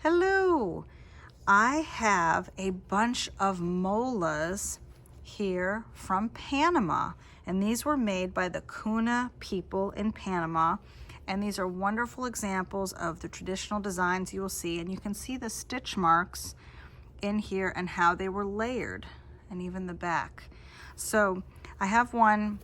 Hello, I have a bunch of molas here from Panama, and these were made by the Kuna people in Panama, and these are wonderful examples of the traditional designs you will see, and you can see the stitch marks in here and how they were layered, and even the back. So I have one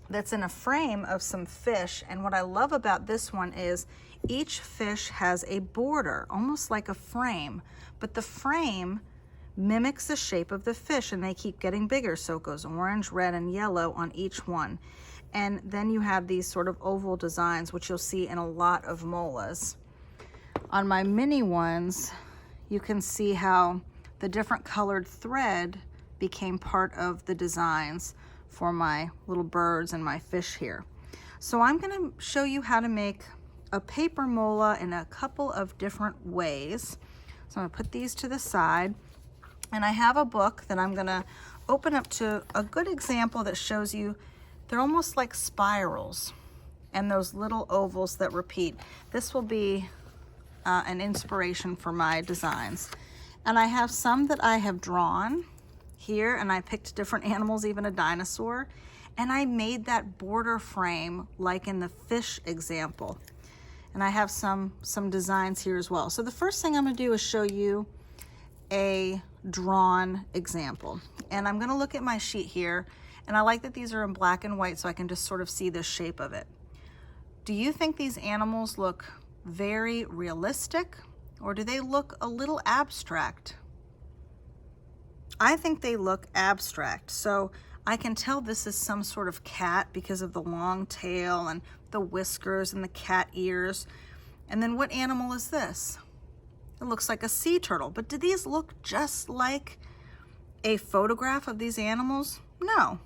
that's in a frame of some fish, and what I love about this one is each fish has a border, almost like a frame, but the frame mimics the shape of the fish, and they keep getting bigger, so it goes orange, red, and yellow on each one. And then you have these sort of oval designs, which you'll see in a lot of molas. On my mini ones, you can see how the different colored thread became part of the designs for my little birds and my fish here. So I'm going to show you how to make a paper mola in a couple of different ways. So I'm going to put these to the side, and I have a book that I'm going to open up to a good example that shows you they're almost like spirals and those little ovals that repeat. This will be an inspiration for my designs. And I have some that I have drawn here, and I picked different animals, even a dinosaur, and I made that border frame like in the fish example. And I have some designs here as well. So the first thing I'm going to do is show you a drawn example. And I'm going to look at my sheet here, and I like that these are in black and white so I can just sort of see the shape of it. Do you think these animals look very realistic, or do they look a little abstract? I think they look abstract. So I can tell this is some sort of cat because of the long tail and the whiskers and the cat ears. And then what animal is this? It looks like a sea turtle, but do these look just like a photograph of these animals? No.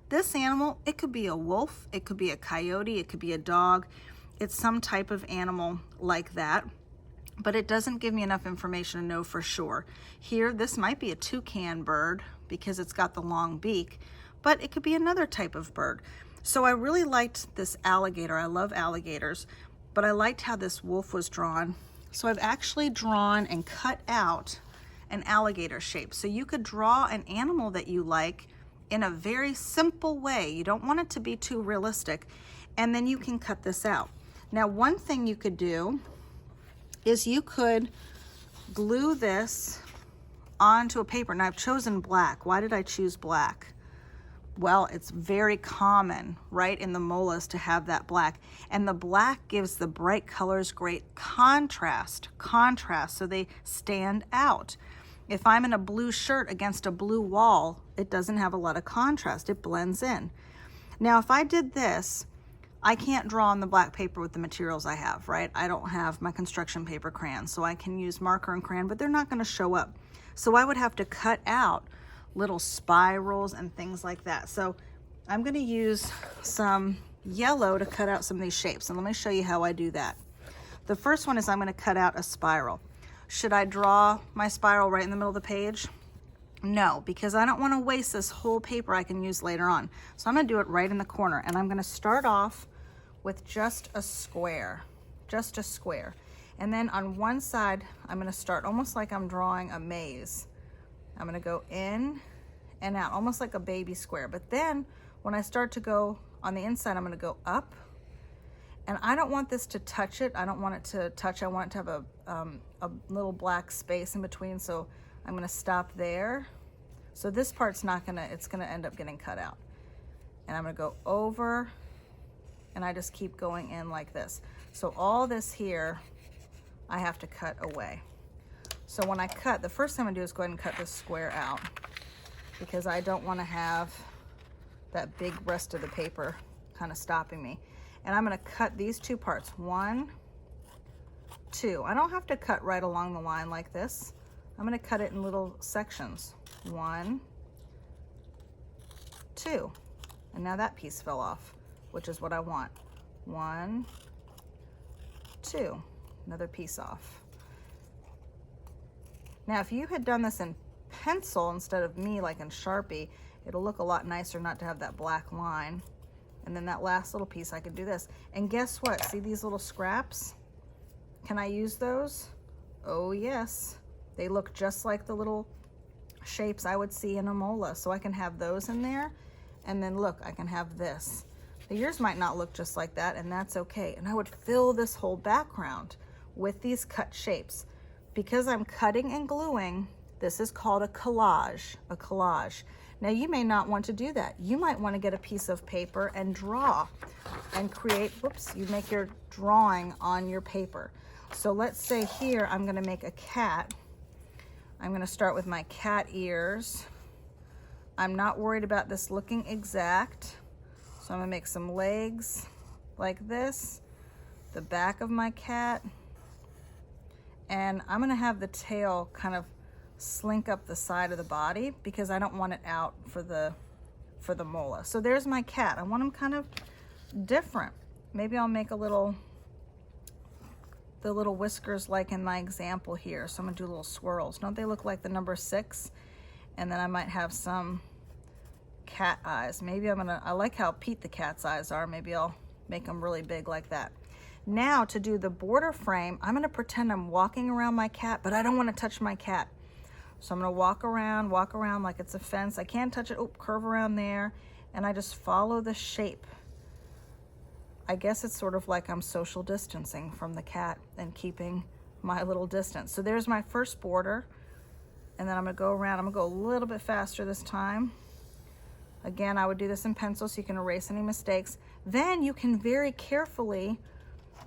This animal, it could be a wolf, it could be a coyote, it could be a dog. It's some type of animal like that, but it doesn't give me enough information to know for sure. Here, this might be a toucan bird because it's got the long beak, but it could be another type of bird. So I really liked this alligator. I love alligators, but I liked how this wolf was drawn. So I've actually drawn and cut out an alligator shape. So you could draw an animal that you like in a very simple way. You don't want it to be too realistic, and then you can cut this out. Now, one thing you could do is you could glue this onto a paper. Now I've chosen black. Why did I choose black? Well, it's very common, right, in the molas to have that black. And the black gives the bright colors great contrast, so they stand out. If I'm in a blue shirt against a blue wall, it doesn't have a lot of contrast. It blends in. Now, if I did this, I can't draw on the black paper with the materials I have, right? I don't have my construction paper crayons, so I can use marker and crayon, but they're not going to show up. So I would have to cut out little spirals and things like that. So I'm going to use some yellow to cut out some of these shapes, and let me show you how I do that. The first one is I'm going to cut out a spiral. Should I draw my spiral right in the middle of the page? No, because I don't want to waste this whole paper I can use later on. So I'm going to do it right in the corner, and I'm going to start off with just a square. And then on one side, I'm going to start almost like I'm drawing a maze. I'm going to go in and out, almost like a baby square. But then when I start to go on the inside, I'm going to go up. And I don't want this to touch it. I don't want it to touch. I want it to have a little black space in between. So I'm going to stop there. So this part's not going to, it's going to end up getting cut out. And I'm going to go over, and I just keep going in like this. So all this here, I have to cut away. So when I cut, the first thing I'm gonna do is go ahead and cut this square out, because I don't want to have that big rest of the paper kind of stopping me. And I'm gonna cut these two parts, 1, 2. I don't have to cut right along the line like this. I'm gonna cut it in little sections, 1, 2. And now that piece fell off, which is what I want. 1, 2, another piece off. Now, if you had done this in pencil instead of me, like in Sharpie, it'll look a lot nicer not to have that black line. And then that last little piece, I could do this. And guess what? See these little scraps? Can I use those? Oh yes, they look just like the little shapes I would see in a mola. So I can have those in there, and then look, I can have this. Now, yours might not look just like that, and that's okay. And I would fill this whole background with these cut shapes. Because I'm cutting and gluing, this is called a collage, a collage. Now you may not want to do that. You might want to get a piece of paper and draw and create, whoops, you make your drawing on your paper. So let's say here, I'm gonna make a cat. I'm gonna start with my cat ears. I'm not worried about this looking exact. So I'm gonna make some legs like this, the back of my cat, and I'm gonna have the tail kind of slink up the side of the body because I don't want it out for the mola. So there's my cat. I want him kind of different. Maybe I'll make the little whiskers like in my example here. So I'm gonna do little swirls. Don't they look like the number 6? And then I might have some cat eyes. Maybe I like how Pete the cat's eyes are. Maybe I'll make them really big like that. Now to do the border frame, I'm gonna pretend I'm walking around my cat, but I don't wanna touch my cat. So I'm gonna walk around like it's a fence. I can't touch it, oh, curve around there, and I just follow the shape. I guess it's sort of like I'm social distancing from the cat and keeping my little distance. So there's my first border, and then I'm gonna go around. I'm gonna go a little bit faster this time. Again, I would do this in pencil so you can erase any mistakes. Then you can very carefully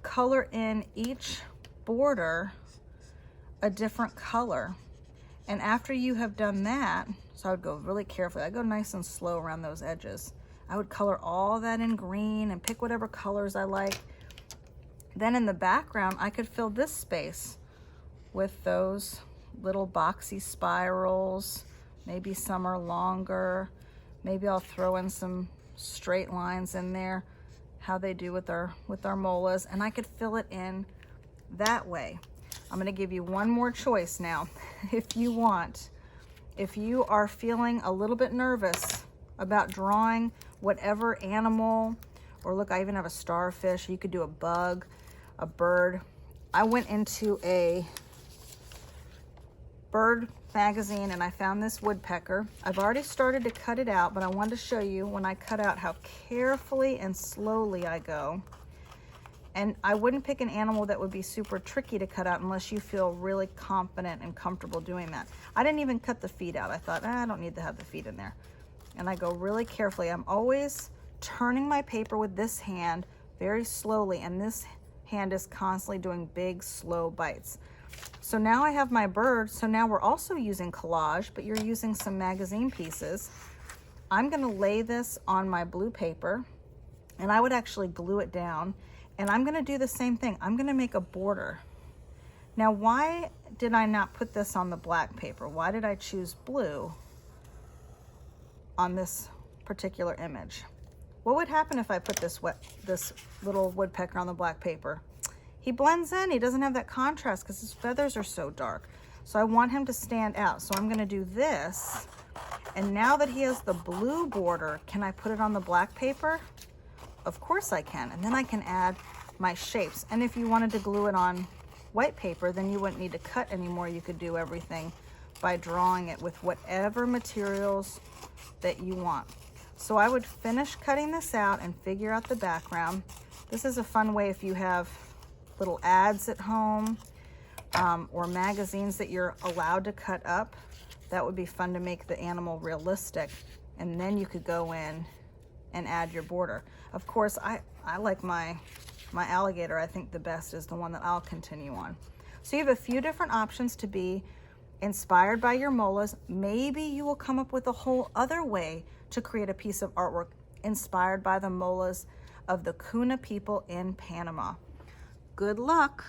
color in each border a different color. And after you have done that, so I would go really carefully. I go nice and slow around those edges. I would color all that in green and pick whatever colors I like. Then in the background, I could fill this space with those little boxy spirals. Maybe some are longer. Maybe I'll throw in some straight lines in there, how they do with our molas, and I could fill it in that way. I'm gonna give you one more choice now. If you want, if you are feeling a little bit nervous about drawing whatever animal, or look, I even have a starfish. You could do a bug, a bird. I went into a bird magazine and I found this woodpecker. I've already started to cut it out, but I wanted to show you when I cut out how carefully and slowly I go. And I wouldn't pick an animal that would be super tricky to cut out unless you feel really confident and comfortable doing that. I didn't even cut the feet out. I thought, I don't need to have the feet in there. And I go really carefully. I'm always turning my paper with this hand very slowly, and this hand is constantly doing big, slow bites. So now I have my bird. So now we're also using collage, but you're using some magazine pieces. I'm gonna lay this on my blue paper, and I would actually glue it down. And I'm gonna do the same thing. I'm gonna make a border. Now, why did I not put this on the black paper? Why did I choose blue on this particular image? What would happen if I put this little woodpecker on the black paper? He blends in, he doesn't have that contrast because his feathers are so dark. So I want him to stand out. So I'm gonna do this. And now that he has the blue border, can I put it on the black paper? Of course I can. And then I can add my shapes. And if you wanted to glue it on white paper, then you wouldn't need to cut anymore. You could do everything by drawing it with whatever materials that you want. So I would finish cutting this out and figure out the background. This is a fun way if you have little ads at home or magazines that you're allowed to cut up. That would be fun to make the animal realistic. And then you could go in and add your border. Of course, I like my alligator. I think the best is the one that I'll continue on. So you have a few different options to be inspired by your molas. Maybe you will come up with a whole other way to create a piece of artwork inspired by the molas of the Kuna people in Panama. Good luck.